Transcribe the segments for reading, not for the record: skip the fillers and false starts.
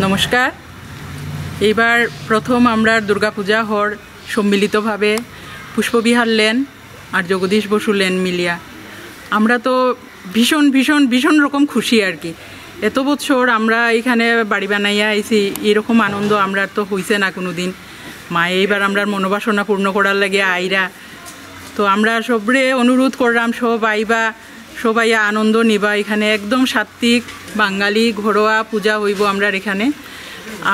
নমস্কার। এইবার প্রথম আমরা দুর্গাপূজা হর সম্মিলিতভাবে পুষ্পবিহার লেন আর জগদীশ বসু লেন মিলিয়া আমরা তো ভীষণ ভীষণ ভীষণ রকম খুশি আর কি। এত বছর আমরা এখানে বাড়ি বানাইয়া আইছি, এরকম আনন্দ আমরা তো হইছে না কোনো দিন। মা এইবার আমরা মনোবাসনা পূর্ণ করার লাগে আইরা, তো আমরা সবরে অনুরোধ করলাম সব আইবা, সবাই আনন্দ নিবা। এখানে একদম সাত্বিক বাঙালি ঘরোয়া পূজা হইব আমরা এখানে।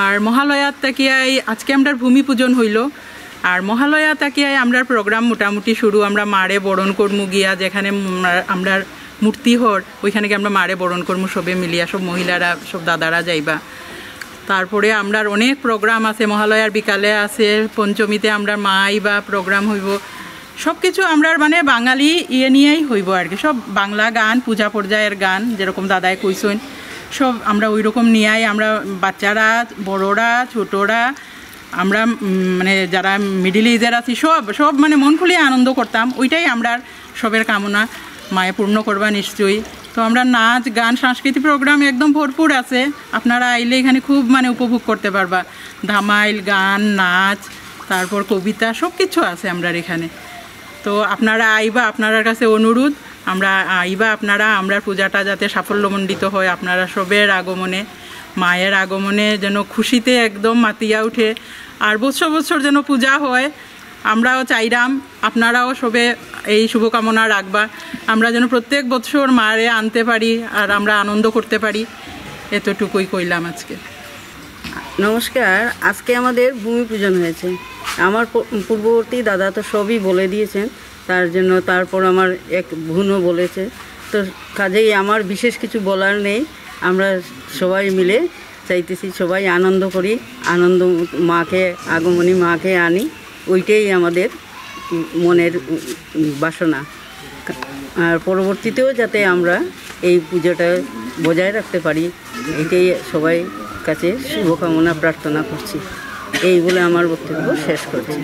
আর মহালয়ার তাকিয়ায় আজকে আমরা ভূমি পূজন হইল, আর মহালয়া তাকিয়ায় আমরা প্রোগ্রাম মোটামুটি শুরু। আমরা মারে বরণ করমু গিয়া, যেখানে আমরা মূর্তি হর ওইখানে গিয়ে আমরা মারে বরণ করমু সবে মিলিয়া, সব মহিলারা সব দাদারা যাইবা। তারপরে আমরা অনেক প্রোগ্রাম আছে, মহালয়ার বিকালে আছে, পঞ্চমীতে আমরা মা আইবা, প্রোগ্রাম হইব। সব কিছু আমরা মানে বাঙালি নিয়েই হইব আর কি। সব বাংলা গান, পূজা পর্যায়ের গান যেরকম দাদায় কইসেন, সব আমরা ওই রকম নিয়েই আমরা বাচ্চারা, বড়রা, ছোটরা, আমরা মানে যারা মিডিল এজের আছি সব সব মানে মন খুলিয়ে আনন্দ করতাম। ওইটাই আমরা সবের কামনা, মায়ে পূর্ণ করবা নিশ্চয়ই। তো আমরা নাচ গান সাংস্কৃতিক প্রোগ্রাম একদম ভরপুর আছে, আপনারা আইলে এখানে খুব মানে উপভোগ করতে পারবা। ধামাইল, গান, নাচ, তারপর কবিতা, সব কিছু আছে আমরা এখানে। তো আপনারা আইবা, আপনার কাছে অনুরোধ, আমরা আইবা আপনারা, আমরা পূজাটা যাতে সাফল্যমণ্ডিত হয় আপনারা সবের আগমনে, মায়ের আগমনে যেন খুশিতে একদম মাতিয়া উঠে। আর বছর বছর যেন পূজা হয়, আমরাও চাইরাম, আপনারাও সবে এই শুভকামনা রাখবা, আমরা যেন প্রত্যেক বছর মারে আনতে পারি আর আমরা আনন্দ করতে পারি। এতটুকুই কইলাম আজকে। নমস্কার। আজকে আমাদের ভূমি পূজন হয়েছে। আমার পূর্ববর্তী দাদা তো সবই বলে দিয়েছেন, তার জন্য তারপর আমার এক বোনও বলেছে, তো কাজেই আমার বিশেষ কিছু বলার নেই। আমরা সবাই মিলে চাইতেছি সবাই আনন্দ করি, আনন্দ মাকে আগমনী মাকে আনি, ওইটাই আমাদের মনের বাসনা। আর পরবর্তীতেও যাতে আমরা এই পুজোটা বজায় রাখতে পারি, এটাই সবাই কাছে শুভকামনা প্রার্থনা করছি। এই বলে আমার বক্তব্য শেষ করছি।